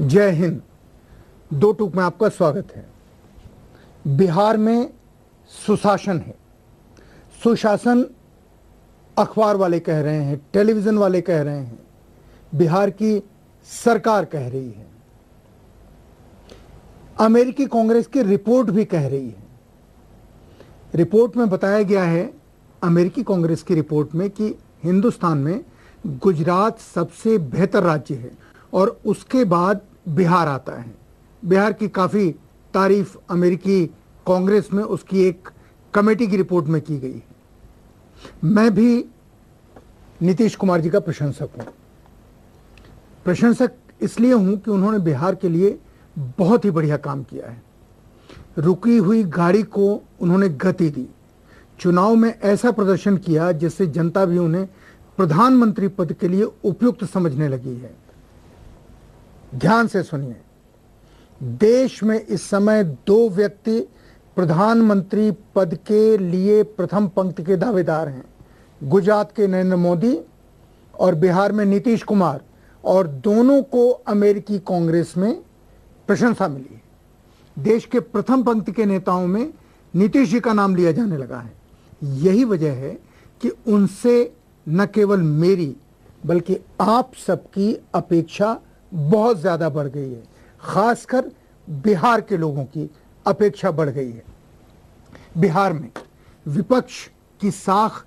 जय हिंद। दो टूक में आपका स्वागत है। बिहार में सुशासन है। सुशासन अखबार वाले कह रहे हैं, टेलीविजन वाले कह रहे हैं, बिहार की सरकार कह रही है, अमेरिकी कांग्रेस की रिपोर्ट भी कह रही है। रिपोर्ट में बताया गया है, अमेरिकी कांग्रेस की रिपोर्ट में, कि हिंदुस्तान में गुजरात सबसे बेहतर राज्य है और उसके बाद बिहार आता है। बिहार की काफ़ी तारीफ अमेरिकी कांग्रेस में उसकी एक कमेटी की रिपोर्ट में की गई है। मैं भी नीतीश कुमार जी का प्रशंसक हूँ। प्रशंसक इसलिए हूँ कि उन्होंने बिहार के लिए बहुत ही बढ़िया काम किया है। रुकी हुई गाड़ी को उन्होंने गति दी। चुनाव में ऐसा प्रदर्शन किया जिससे जनता भी उन्हें प्रधानमंत्री पद के लिए उपयुक्त समझने लगी है। ध्यान से सुनिए, देश में इस समय दो व्यक्ति प्रधानमंत्री पद के लिए प्रथम पंक्ति के दावेदार हैं। गुजरात के नरेंद्र मोदी और बिहार में नीतीश कुमार, और दोनों को अमेरिकी कांग्रेस में प्रशंसा मिली है। देश के प्रथम पंक्ति के नेताओं में नीतीश जी का नाम लिया जाने लगा है। यही वजह है कि उनसे न केवल मेरी बल्कि आप सबकी अपेक्षा बहुत ज्यादा बढ़ गई है। खासकर बिहार के लोगों की अपेक्षा बढ़ गई है। बिहार में विपक्ष की साख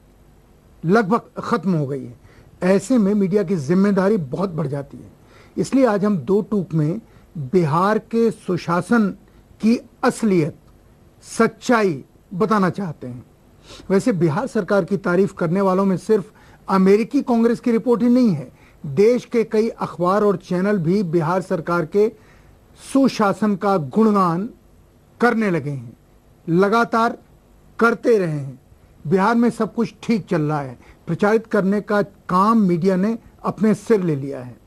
लगभग खत्म हो गई है। ऐसे में मीडिया की जिम्मेदारी बहुत बढ़ जाती है। इसलिए आज हम दो टूक में बिहार के सुशासन की असलियत, सच्चाई बताना चाहते हैं। वैसे बिहार सरकार की तारीफ करने वालों में सिर्फ अमेरिकी कांग्रेस की रिपोर्ट ही नहीं है। देश के कई अखबार और चैनल भी बिहार सरकार के सुशासन का गुणगान करने लगे हैं, लगातार करते रहे हैं। बिहार में सब कुछ ठीक चल रहा है, प्रचारित करने का काम मीडिया ने अपने सिर ले लिया है।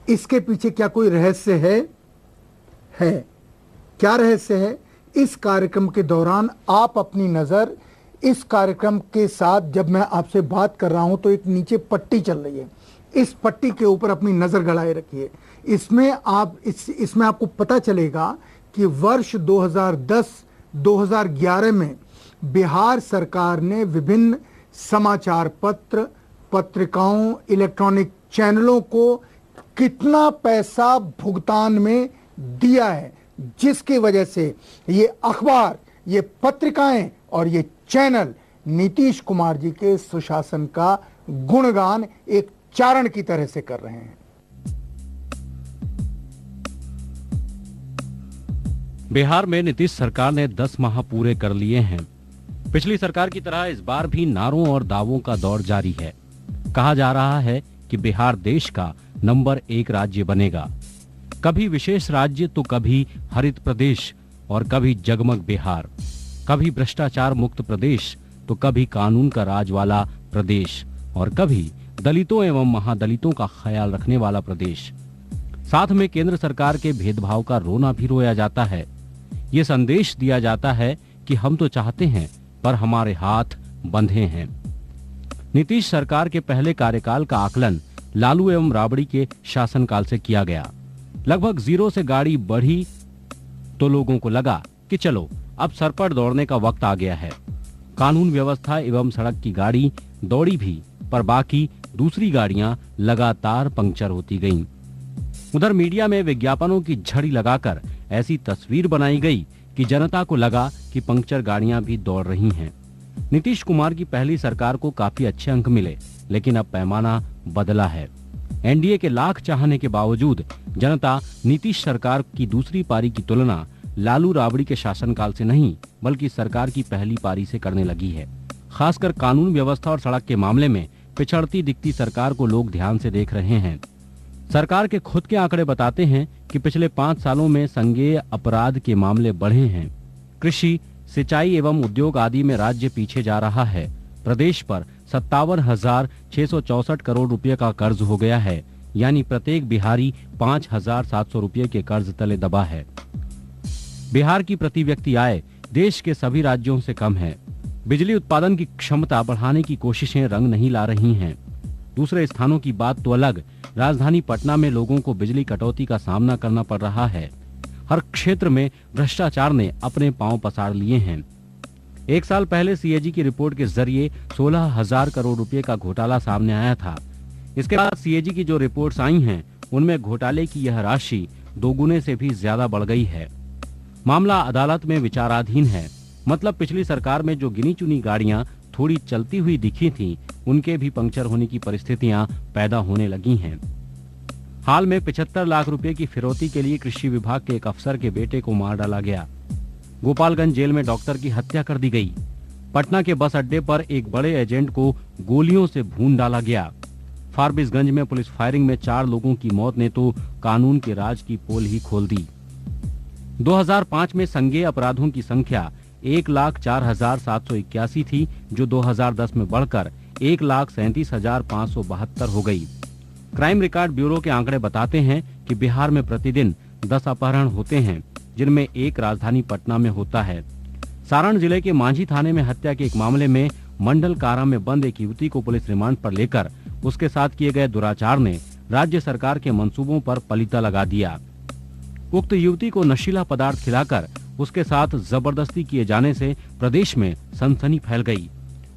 इसके पीछे क्या कोई रहस्य है? क्या रहस्य है? इस कार्यक्रम के दौरान आप अपनी नजर इस कार्यक्रम के साथ, जब मैं आपसे बात कर रहा हूं तो एक नीचे पट्टी चल रही है, इस पट्टी के ऊपर अपनी नजर गड़ाए रखिए। इसमें आपको पता चलेगा कि वर्ष 2010-2011 में बिहार सरकार ने विभिन्न समाचार पत्र, पत्रिकाओं, इलेक्ट्रॉनिक चैनलों को कितना पैसा भुगतान में दिया है, जिसकी वजह से ये अखबार, ये पत्रिकाएं और ये चैनल नीतीश कुमार जी के सुशासन का गुणगान एक चारण की तरह से कर रहे हैं। बिहार में नीतीश सरकार ने 10 माह पूरे कर लिए हैं। पिछली सरकार की तरह इस बार भी नारों और दावों का दौर जारी है। कहा जा रहा है कि बिहार देश का नंबर 1 राज्य बनेगा। कभी विशेष राज्य तो कभी हरित प्रदेश और कभी जगमग बिहार, कभी भ्रष्टाचार मुक्त प्रदेश तो कभी कानून का राज वाला प्रदेश, और कभी दलितों एवं महादलितों का ख्याल रखने वाला प्रदेश। साथ में केंद्र सरकार के भेदभाव का रोना भी रोया जाता है। ये संदेश दिया जाता है कि हम तो चाहते हैं पर हमारे हाथ बंधे हैं। नीतीश सरकार के पहले कार्यकाल का आकलन लालू एवं राबड़ी के शासनकाल से किया गया। लगभग 0 से गाड़ी बढ़ी तो लोगों को लगा कि चलो अब सर पर दौड़ने का वक्त आ गया है। कानून व्यवस्था एवं सड़क की गाड़ी दौड़ी भी, पर बाकी दूसरी गाड़ियां लगातार पंक्चर होती गईं। उधर मीडिया में विज्ञापनों की झड़ी लगाकर ऐसी तस्वीर बनाई गई कि जनता को लगा कि पंक्चर गाड़ियां भी दौड़ रही हैं। नीतीश कुमार की पहली सरकार को काफी अच्छे अंक मिले, लेकिन अब पैमाना बदला है। एनडीए के लाख चाहने के बावजूद जनता नीतीश सरकार की दूसरी पारी की तुलना लालू राबड़ी के शासनकाल से नहीं बल्कि सरकार की पहली पारी से करने लगी है। खासकर कानून व्यवस्था और सड़क के मामले में पिछड़ती दिखती सरकार को लोग ध्यान से देख रहे हैं। सरकार के खुद के आंकड़े बताते हैं कि पिछले 5 सालों में संज्ञेय अपराध के मामले बढ़े हैं। कृषि, सिंचाई एवं उद्योग आदि में राज्य पीछे जा रहा है। प्रदेश पर 57,664 करोड़ रुपए का कर्ज हो गया है, यानी प्रत्येक बिहारी 5,700 रुपए के कर्ज तले दबा है। बिहार की प्रति व्यक्ति आय देश के सभी राज्यों से कम है। बिजली उत्पादन की क्षमता बढ़ाने की कोशिशें रंग नहीं ला रही हैं। दूसरे स्थानों की बात तो अलग, राजधानी पटना में लोगों को बिजली कटौती का सामना करना पड़ रहा है। हर क्षेत्र में भ्रष्टाचार ने अपने पांव पसार लिए हैं। 1 साल पहले सीएजी की रिपोर्ट के जरिए 16,000 करोड़ रुपए का घोटाला सामने आया था। इसके बाद सीएजी की जो रिपोर्ट्स आई हैं, उनमें घोटाले की यह राशि दोगुने से भी ज्यादा बढ़ गई है। मामला अदालत में विचाराधीन है। मतलब पिछली सरकार में जो गिनी चुनी गाड़ियां थोड़ी चलती हुई दिखी थीं, उनके भी पंक्चर होने की परिस्थितियां पैदा होने लगी हैं। हाल में 75 लाख रुपए की फिरौती के लिए कृषि विभाग के एक अफसर के बेटे को मार डाला गया। गोपालगंज जेल में डॉक्टर की हत्या कर दी गई। पटना के बस अड्डे पर एक बड़े एजेंट को गोलियों से भून डाला गया। फारबिसगंज में पुलिस फायरिंग में 4 लोगों की मौत ने तो कानून के राज की पोल ही खोल दी। 2005 में संज्ञेय अपराधों की संख्या 1,04,781 थी, जो 2010 में बढ़कर 1,37,572 हो गई। क्राइम रिकॉर्ड ब्यूरो के आंकड़े बताते हैं कि बिहार में प्रतिदिन 10 अपहरण होते हैं, जिनमें एक राजधानी पटना में होता है। सारण जिले के मांझी थाने में हत्या के एक मामले में मंडल कारा में बंद एक युवती को पुलिस रिमांड पर लेकर उसके साथ किए गए दुराचार ने राज्य सरकार के मंसूबों पर पलीता लगा दिया। उक्त युवती को नशीला पदार्थ खिलाकर उसके साथ जबरदस्ती किए जाने से प्रदेश में सनसनी फैल गई।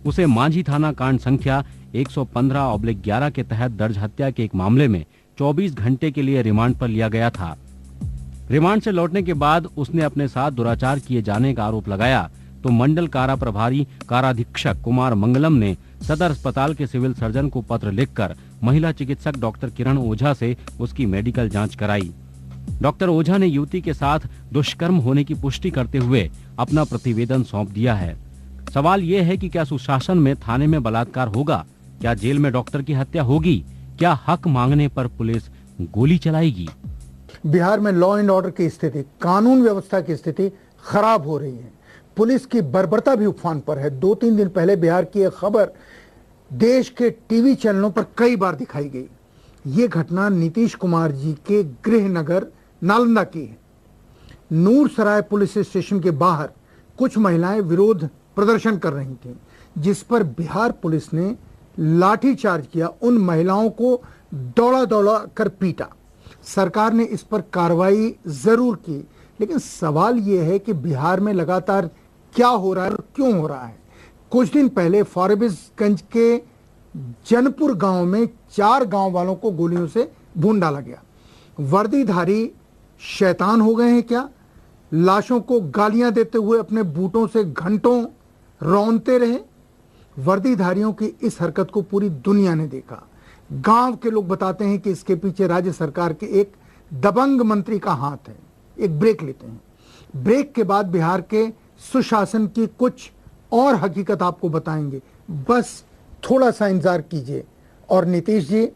उसे मांझी थाना कांड संख्या 115/11 के तहत दर्ज हत्या के एक मामले में 24 घंटे के लिए रिमांड पर लिया गया था। रिमांड से लौटने के बाद उसने अपने साथ दुराचार किए जाने का आरोप लगाया तो मंडल कारा प्रभारी काराधीक्षक कुमार मंगलम ने सदर अस्पताल के सिविल सर्जन को पत्र लिखकर महिला चिकित्सक डॉक्टर किरण ओझा से उसकी मेडिकल जांच कराई। डॉक्टर ओझा ने युवती के साथ दुष्कर्म होने की पुष्टि करते हुए अपना प्रतिवेदन सौंप दिया है। सवाल ये है कि क्या सुशासन में थाने में बलात्कार होगा? क्या जेल में डॉक्टर की हत्या होगी? क्या हक मांगने पर पुलिस गोली चलाएगी? बिहार में लॉ एंड ऑर्डर की स्थिति, कानून व्यवस्था की स्थिति खराब हो रही है। पुलिस की बर्बरता भी उफान पर है। 2-3 दिन पहले बिहार की एक खबर देश के टीवी चैनलों पर कई बार दिखाई गई। ये घटना नीतीश कुमार जी के गृह नगर नालंदा की है। नूरसराय पुलिस स्टेशन के बाहर कुछ महिलाएं विरोध प्रदर्शन कर रही थीं, जिस पर बिहार पुलिस ने लाठीचार्ज किया, उन महिलाओं को दौड़ा दौड़ा कर पीटा। सरकार ने इस पर कार्रवाई जरूर की, लेकिन सवाल यह है कि बिहार में लगातार क्या हो रहा है और क्यों हो रहा है। कुछ दिन पहले फारबिसगंज के जनपुर गांव में 4 गांव वालों को गोलियों से भून डाला गया। वर्दीधारी शैतान हो गए हैं क्या? लाशों को गालियां देते हुए अपने बूटों से घंटों रौंदते रहे। वर्दीधारियों की इस हरकत को पूरी दुनिया ने देखा। गांव के लोग बताते हैं कि इसके पीछे राज्य सरकार के एक दबंग मंत्री का हाथ है। एक ब्रेक लेते हैं। ब्रेक के बाद बिहार के सुशासन की कुछ और हकीकत आपको बताएंगे। बस थोड़ा सा इंतजार कीजिए। और नीतीश जी,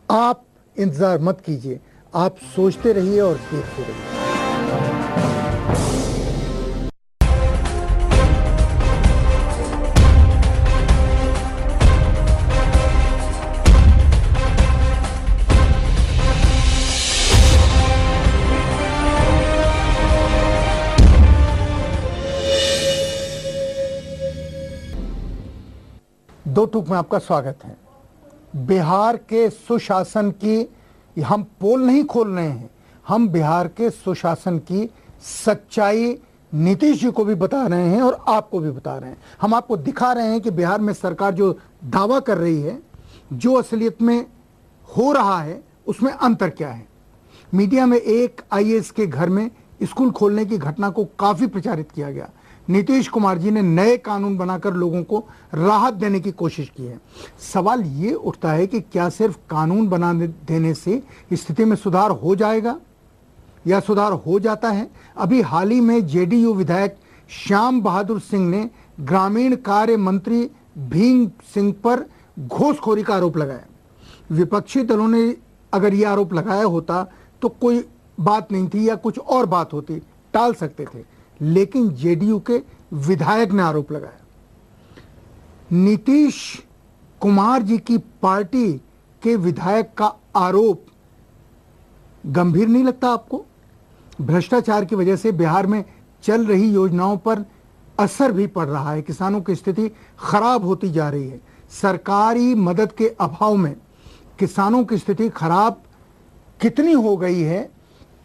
आप इंतजार मत कीजिए, आप सोचते रहिए और देखते रहिए। दो टूक में आपका स्वागत है। बिहार के सुशासन की हम पोल नहीं खोल रहे हैं, हम बिहार के सुशासन की सच्चाई नीतीश जी को भी बता रहे हैं और आपको भी बता रहे हैं। हम आपको दिखा रहे हैं कि बिहार में सरकार जो दावा कर रही है, जो असलियत में हो रहा है, उसमें अंतर क्या है। मीडिया में एक आईएएस के घर में स्कूल खोलने की घटना को काफी प्रचारित किया गया। नीतीश कुमार जी ने नए कानून बनाकर लोगों को राहत देने की कोशिश की है। सवाल ये उठता है कि क्या सिर्फ कानून बना देने से स्थिति में सुधार हो जाएगा या सुधार हो जाता है। अभी हाल ही में जेडीयू विधायक श्याम बहादुर सिंह ने ग्रामीण कार्य मंत्री भीम सिंह पर घूसखोरी का आरोप लगाया। विपक्षी दलों ने अगर यह आरोप लगाया होता तो कोई बात नहीं थी या कुछ और बात होती, टाल सकते थे, लेकिन जेडीयू के विधायक ने आरोप लगाया। नीतीश कुमार जी की पार्टी के विधायक का आरोप गंभीर नहीं लगता आपको? भ्रष्टाचार की वजह से बिहार में चल रही योजनाओं पर असर भी पड़ रहा है। किसानों की स्थिति खराब होती जा रही है। सरकारी मदद के अभाव में किसानों की स्थिति खराब कितनी हो गई है,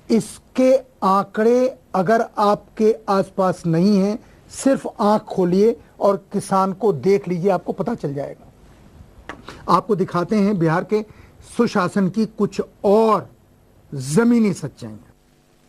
इसके आंकड़े अगर आपके आसपास नहीं हैं, सिर्फ आंख खोलिए और किसान को देख लीजिए, आपको पता चल जाएगा। आपको दिखाते हैं बिहार के सुशासन की कुछ और जमीनी सच्चाइयां।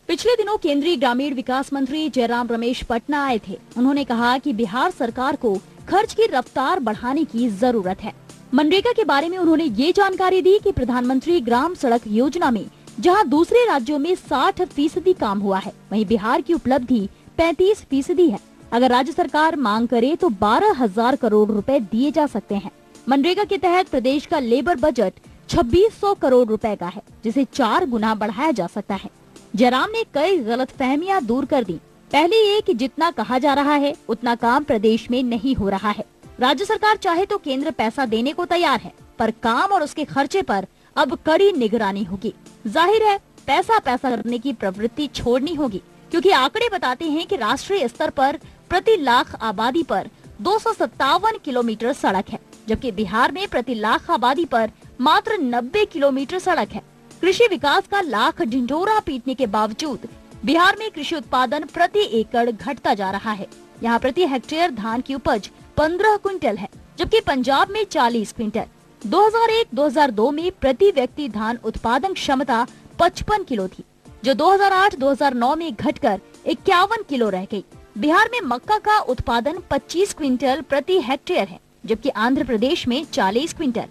पिछले दिनों केंद्रीय ग्रामीण विकास मंत्री जयराम रमेश पटना आए थे। उन्होंने कहा कि बिहार सरकार को खर्च की रफ्तार बढ़ाने की जरूरत है। मनरेगा के बारे में उन्होंने ये जानकारी दी कि प्रधानमंत्री ग्राम सड़क योजना में जहां दूसरे राज्यों में 60% काम हुआ है, वहीं बिहार की उपलब्धि 35% है। अगर राज्य सरकार मांग करे तो 12,000 करोड़ रुपए दिए जा सकते हैं। मनरेगा के तहत प्रदेश का लेबर बजट 2600 करोड़ रुपए का है, जिसे 4 गुना बढ़ाया जा सकता है। जयराम ने कई गलतफहमियां दूर कर दी। पहले ये कि जितना कहा जा रहा है उतना काम प्रदेश में नहीं हो रहा है। राज्य सरकार चाहे तो केंद्र पैसा देने को तैयार है, पर काम और उसके खर्चे पर अब कड़ी निगरानी होगी। जाहिर है पैसा करने की प्रवृत्ति छोड़नी होगी, क्योंकि आंकड़े बताते हैं कि राष्ट्रीय स्तर पर प्रति लाख आबादी पर 257 किलोमीटर सड़क है, जबकि बिहार में प्रति लाख आबादी पर मात्र 90 किलोमीटर सड़क है। कृषि विकास का लाख ढिंढोरा पीटने के बावजूद बिहार में कृषि उत्पादन प्रति एकड़ घटता जा रहा है। यहाँ प्रति हेक्टेयर धान की उपज 15 क्विंटल है, जबकि पंजाब में 40 क्विंटल। 2001-2002 में प्रति व्यक्ति धान उत्पादन क्षमता 55 किलो थी, जो 2008-2009 में घटकर 51 किलो रह गई। बिहार में मक्का का उत्पादन 25 क्विंटल प्रति हेक्टेयर है, जबकि आंध्र प्रदेश में 40 क्विंटल।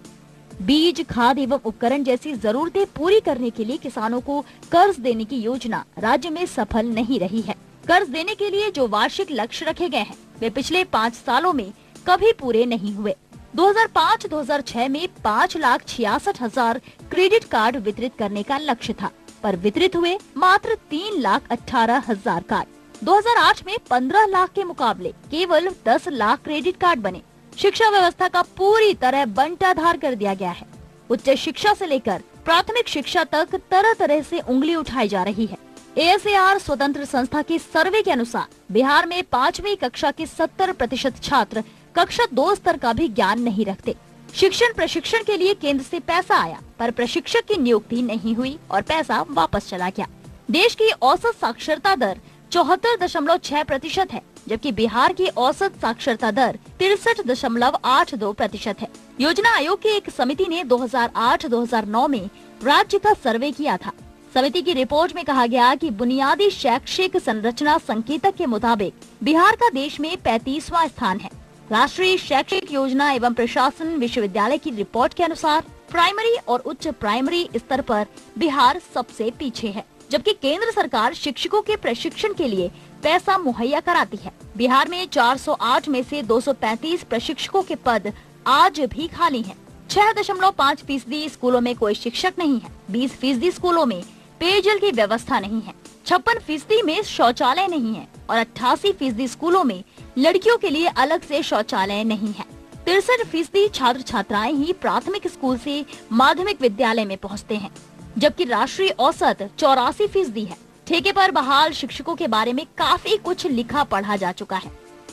बीज, खाद एवं उपकरण जैसी जरूरतें पूरी करने के लिए किसानों को कर्ज देने की योजना राज्य में सफल नहीं रही है। कर्ज देने के लिए जो वार्षिक लक्ष्य रखे गए हैं, वे पिछले 5 सालों में कभी पूरे नहीं हुए। 2005-2006 में 5,66,000 क्रेडिट कार्ड वितरित करने का लक्ष्य था, पर वितरित हुए मात्र 3,18,000 कार्ड। 2008 में 15 लाख के मुकाबले केवल 10 लाख क्रेडिट कार्ड बने। शिक्षा व्यवस्था का पूरी तरह बंटाधार कर दिया गया है। उच्च शिक्षा से लेकर प्राथमिक शिक्षा तक तरह तरह से उंगली उठाई जा रही है। ASAR स्वतंत्र संस्था के सर्वे के अनुसार बिहार में 5वीं कक्षा के 70% छात्र कक्षा 2 स्तर का भी ज्ञान नहीं रखते। शिक्षण प्रशिक्षण के लिए केंद्र से पैसा आया, पर प्रशिक्षक की नियुक्ति नहीं हुई और पैसा वापस चला गया। देश की औसत साक्षरता दर 74.6% है, जबकि बिहार की औसत साक्षरता दर 63.82% है। योजना आयोग की एक समिति ने 2008-2009 में राज्य का सर्वे किया था। समिति की रिपोर्ट में कहा गया कि बुनियादी शैक्षिक संरचना संकेतक के मुताबिक बिहार का देश में 35वां स्थान है। राष्ट्रीय शैक्षिक योजना एवं प्रशासन विश्वविद्यालय की रिपोर्ट के अनुसार प्राइमरी और उच्च प्राइमरी स्तर पर बिहार सबसे पीछे है, जबकि केंद्र सरकार शिक्षकों के प्रशिक्षण के लिए पैसा मुहैया कराती है। बिहार में 408 में से 235 प्रशिक्षकों के पद आज भी खाली हैं। 6.5% स्कूलों में कोई शिक्षक नहीं है। 20% स्कूलों में पेयजल की व्यवस्था नहीं है। 56% में शौचालय नहीं है और 88% स्कूलों में लड़कियों के लिए अलग से शौचालय नहीं है। 63% छात्र छात्राएं ही प्राथमिक स्कूल से माध्यमिक विद्यालय में पहुंचते हैं, जबकि राष्ट्रीय औसत 84% है। ठेके पर बहाल शिक्षकों के बारे में काफी कुछ लिखा पढ़ा जा चुका है।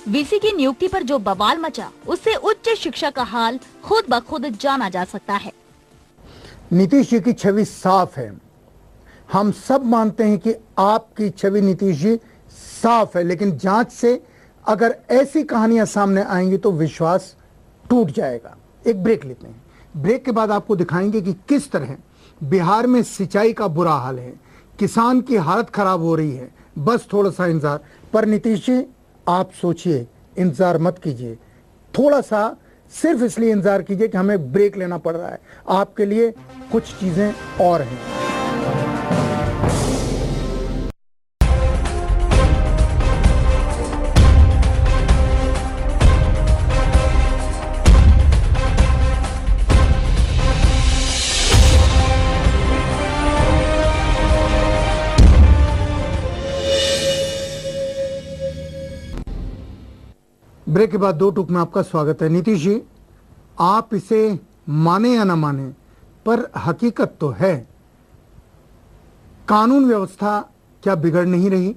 वीसी की नियुक्ति पर जो बवाल मचा, उससे उच्च शिक्षा का हाल खुद ब खुद जाना जा सकता है। नीतीश जी की छवि साफ है। हम सब मानते हैं कि आपकी छवि नीतीश जी साफ है, लेकिन जांच से अगर ऐसी कहानियां सामने आएंगी तो विश्वास टूट जाएगा। एक ब्रेक लेते हैं। ब्रेक के बाद आपको दिखाएंगे कि किस तरह बिहार में सिंचाई का बुरा हाल है, किसान की हालत खराब हो रही है। बस थोड़ा सा इंतजार। पर नीतीश जी, आप सोचिए, इंतजार मत कीजिए, थोड़ा सा सिर्फ इसलिए इंतजार कीजिए कि हमें ब्रेक लेना पड़ रहा है। आपके लिए कुछ चीजें और हैं। ब्रेक के बाद 2 टूक में आपका स्वागत है। नीतीश जी, आप इसे माने या ना माने, पर हकीकत तो है, कानून व्यवस्था क्या बिगड़ नहीं रही?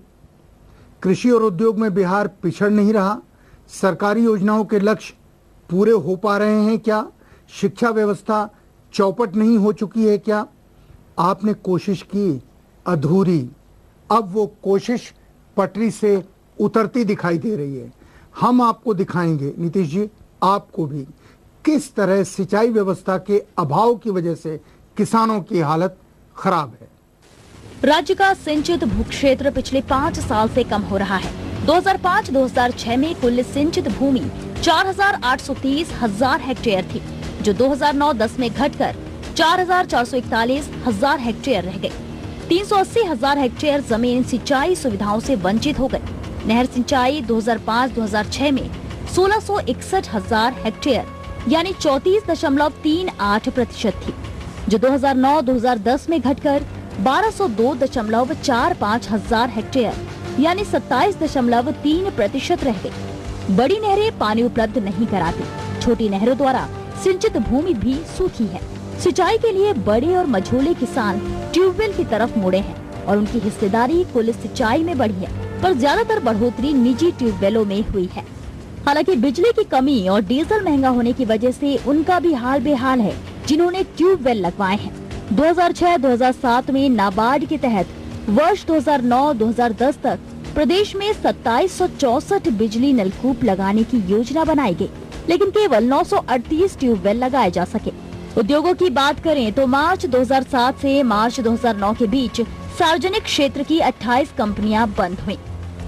कृषि और उद्योग में बिहार पिछड़ नहीं रहा? सरकारी योजनाओं के लक्ष्य पूरे हो पा रहे हैं क्या? शिक्षा व्यवस्था चौपट नहीं हो चुकी है क्या? आपने कोशिश की, अधूरी। अब वो कोशिश पटरी से उतरती दिखाई दे रही है। हम आपको दिखाएंगे, नीतीश जी, आपको भी, किस तरह सिंचाई व्यवस्था के अभाव की वजह से किसानों की हालत खराब है। राज्य का सिंचित भूक्षेत्र पिछले 5 साल से कम हो रहा है। 2005-2006 में कुल सिंचित भूमि 4,830,000 हेक्टेयर थी, जो 2009-10 में घटकर 4,441,000 हेक्टेयर रह गई। 380,000 हेक्टेयर जमीन सिंचाई सुविधाओं से वंचित हो गई। नहर सिंचाई 2005-2006 में 1661,000 हेक्टेयर यानी 34.38% थी, जो 2009-2010 में घटकर 1202.45 हजार हेक्टेयर यानी 27.3% रह गई। बड़ी नहरें पानी उपलब्ध नहीं कराती। छोटी नहरों द्वारा सिंचित भूमि भी सूखी है। सिंचाई के लिए बड़े और मझोले किसान ट्यूबवेल की तरफ मुड़े हैं और उनकी हिस्सेदारी कुल सिंचाई में बढ़ी है, पर ज्यादातर बढ़ोतरी निजी ट्यूबवेलों में हुई है। हालांकि बिजली की कमी और डीजल महंगा होने की वजह से उनका भी हाल बेहाल है जिन्होंने ट्यूबवेल लगवाए हैं। 2006-2007 में नाबार्ड के तहत वर्ष 2009-2010 तक प्रदेश में 2764 बिजली नलकूप लगाने की योजना बनाई गई, लेकिन केवल 938 ट्यूबवेल लगाए जा सके। उद्योगों की बात करें तो मार्च 2007 से मार्च 2009 के बीच सार्वजनिक क्षेत्र की 28 कंपनियां बंद हुईं।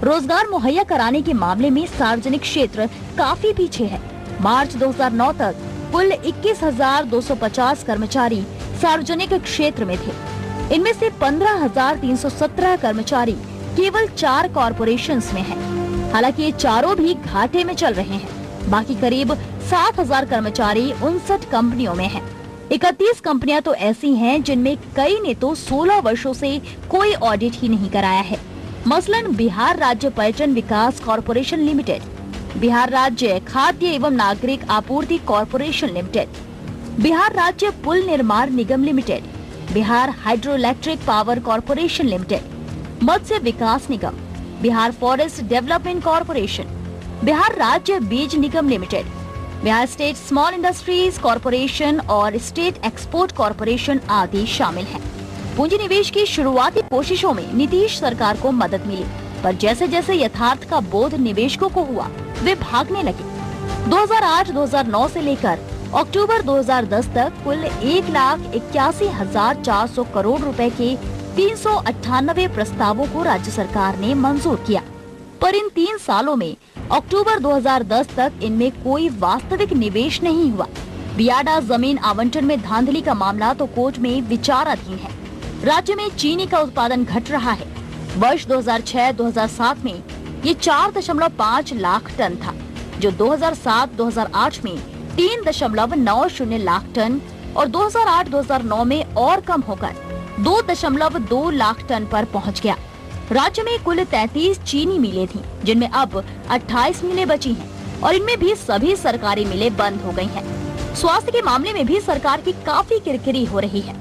रोजगार मुहैया कराने के मामले में सार्वजनिक क्षेत्र काफी पीछे है। मार्च 2009 तक कुल 21,250 कर्मचारी सार्वजनिक क्षेत्र में थे। इनमें से 15,317 कर्मचारी केवल 4 कॉरपोरेशंस में हैं। हालांकि ये चारों भी घाटे में चल रहे हैं। बाकी करीब 7,000 कर्मचारी 59 कंपनियों में हैं। 31 कंपनियां तो ऐसी हैं जिनमें कई ने तो 16 वर्षों से कोई ऑडिट ही नहीं कराया है। मसलन बिहार राज्य पर्यटन विकास कॉरपोरेशन लिमिटेड, बिहार राज्य खाद्य एवं नागरिक आपूर्ति कॉरपोरेशन लिमिटेड, बिहार राज्य पुल निर्माण निगम limited, Bihar hydro electric power corporation limited, मत्स्य विकास निगम, Bihar forest development corporation, Bihar राज्य बीज निगम limited, Bihar state small industries corporation और स्टेट एक्सपोर्ट कॉरपोरेशन आदि शामिल हैं। पूंजी निवेश की शुरुआती कोशिशों में नीतीश सरकार को मदद मिली, पर जैसे जैसे यथार्थ का बोध निवेशकों को हुआ, वे भागने लगे। 2008-2009 से लेकर अक्टूबर 2010 तक कुल 1,81,400 करोड़ रुपए के 398 प्रस्तावों को राज्य सरकार ने मंजूर किया, पर इन 3 सालों में अक्टूबर 2010 तक इनमें कोई वास्तविक निवेश नहीं हुआ। बियाडा जमीन आवंटन में धांधली का मामला तो कोर्ट में विचाराधीन है। राज्य में चीनी का उत्पादन घट रहा है। वर्ष 2006-2007 में ये 4.5 लाख टन था, जो 2007-2008 में 3.90 लाख टन और 2008-2009 में और कम होकर 2.2 लाख टन पर पहुंच गया। राज्य में कुल 33 चीनी मिलें थीं, जिनमें अब 28 मिलें बची हैं और इनमें भी सभी सरकारी मिलें बंद हो गई हैं। स्वास्थ्य के मामले में भी सरकार की काफी किरकिरी हो रही है।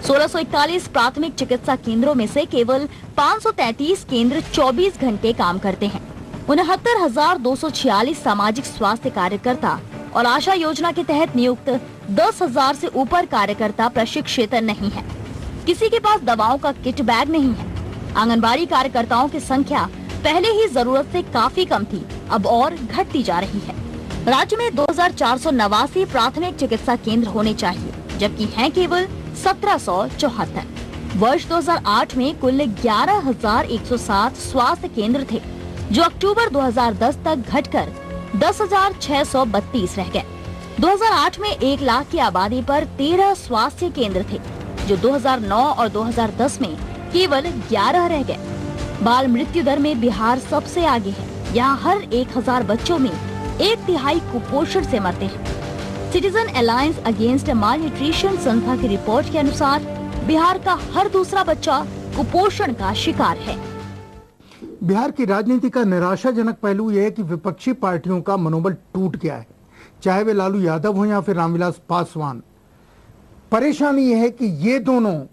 1641 प्राथमिक चिकित्सा केंद्रों में से केवल 533 केंद्र 24 घंटे काम करते हैं। 69,246 सामाजिक स्वास्थ्य कार्यकर्ता और आशा योजना के तहत नियुक्त 10,000 से ऊपर कार्यकर्ता प्रशिक्षित नहीं है। किसी के पास दवाओं का किट बैग नहीं है। आंगनबाड़ी कार्यकर्ताओं की संख्या पहले ही जरूरत से काफी कम थी, अब और घटती जा रही है। राज्य में 2,489 प्राथमिक चिकित्सा केंद्र होने चाहिए, जबकि हैं केवल 1,774। वर्ष 2008 में कुल 11,107 स्वास्थ्य केंद्र थे, जो अक्टूबर 2010 तक घटकर 10,632 रह गए। 2008 में 1 लाख की आबादी पर 13 स्वास्थ्य केंद्र थे, जो 2009 और 2010 में केवल 11 रह गए। बाल मृत्यु दर में बिहार सबसे आगे है। यहाँ हर 1,000 बच्चों में 1/3 कुपोषण से मरते हैं। सिटीजन अलायंस अगेंस्ट माल न्यूट्रिशन संस्था की रिपोर्ट के अनुसार बिहार का हर दूसरा बच्चा कुपोषण का शिकार है। बिहार की राजनीति का निराशाजनक पहलू यह है कि विपक्षी पार्टियों का मनोबल टूट गया है, चाहे वे लालू यादव हो या फिर रामविलास पासवान। परेशानी यह है कि ये दोनों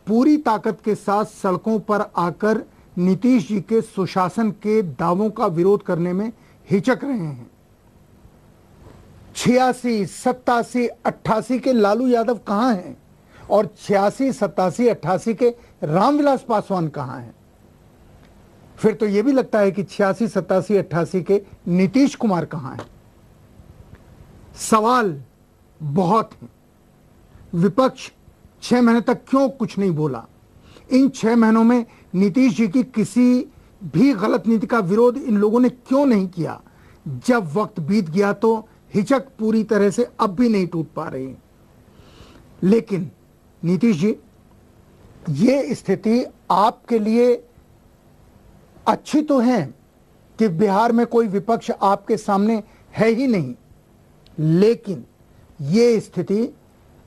पूरी ताकत के साथ सड़कों पर आकर नीतीश जी के सुशासन के दावों का विरोध करने में हिचक रहे हैं। 86, 87, 88 के लालू यादव कहां हैं और 86, 87, 88 के रामविलास पासवान कहां हैं? फिर तो यह भी लगता है कि 86, 87, 88 के नीतीश कुमार कहां हैं? सवाल बहुत हैं। विपक्ष 6 महीने तक क्यों कुछ नहीं बोला? इन 6 महीनों में नीतीश जी की किसी भी गलत नीति का विरोध इन लोगों ने क्यों नहीं किया? जब वक्त बीत गया तो हिचक पूरी तरह से अब भी नहीं टूट पा रही। लेकिन नीतीश जी, ये स्थिति आपके लिए अच्छी तो है कि बिहार में कोई विपक्ष आपके सामने है ही नहीं, लेकिन ये स्थिति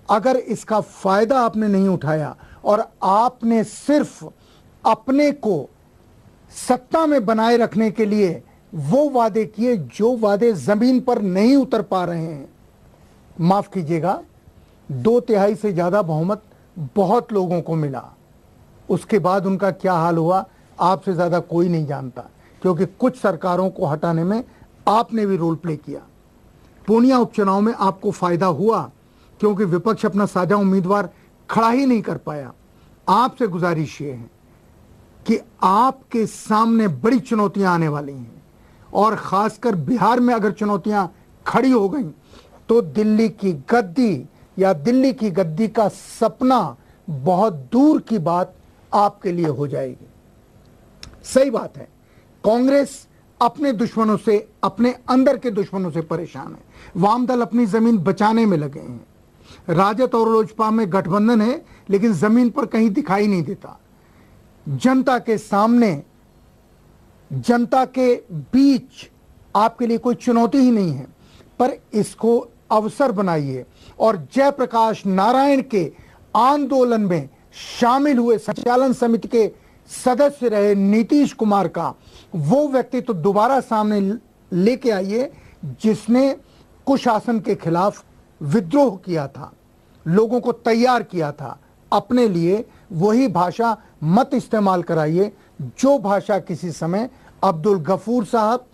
अगर इसका फायदा आपने नहीं उठाया और आपने सिर्फ अपने को सत्ता में बनाए रखने के लिए वो वादे किए जो वादे जमीन पर नहीं उतर पा रहे हैं। माफ कीजिएगा, 2/3 से ज्यादा बहुमत बहुत लोगों को मिला, उसके बाद उनका क्या हाल हुआ आपसे ज्यादा कोई नहीं जानता, क्योंकि कुछ सरकारों को हटाने में आपने भी रोल प्ले किया। पूर्णिया उपचुनाव में आपको फायदा हुआ क्योंकि विपक्ष अपना साझा उम्मीदवार खड़ा ही नहीं कर पाया। आपसे गुजारिश ये है कि आपके सामने बड़ी चुनौतियां आने वाली हैं और खासकर बिहार में अगर चुनौतियां खड़ी हो गई तो दिल्ली की गद्दी या दिल्ली की गद्दी का सपना बहुत दूर की बात आपके लिए हो जाएगी। सही बात है, कांग्रेस अपने दुश्मनों से, अपने अंदर के दुश्मनों से परेशान है। वाम दल अपनी जमीन बचाने में लगे हैं। राजद और लोजपा में गठबंधन है लेकिन जमीन पर कहीं दिखाई नहीं देता। जनता के सामने, जनता के बीच आपके लिए कोई चुनौती ही नहीं है, पर इसको अवसर बनाइए और जयप्रकाश नारायण के आंदोलन में शामिल हुए संचालन समिति के सदस्य रहे नीतीश कुमार का वो व्यक्तित्व तो दोबारा सामने लेके आइए जिसने कुशासन के खिलाफ विद्रोह किया था, लोगों को तैयार किया था अपने लिए। वही भाषा मत इस्तेमाल कराइए जो भाषा किसी समय अब्दुल गफूर साहब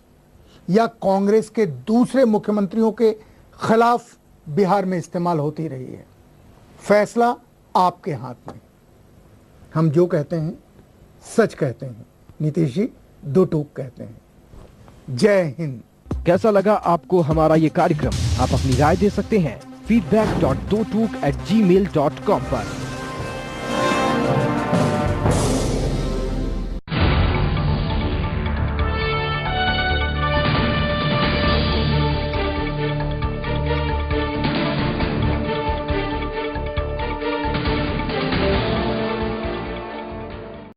या कांग्रेस के दूसरे मुख्यमंत्रियों के खिलाफ बिहार में इस्तेमाल होती रही है। फैसला आपके हाथ में। हम जो कहते हैं सच कहते हैं, नीतीश जी 2 टूक कहते हैं। जय हिंद। कैसा लगा आपको हमारा ये कार्यक्रम? आप अपनी राय दे सकते हैं feedback.dotook@gmail.com पर।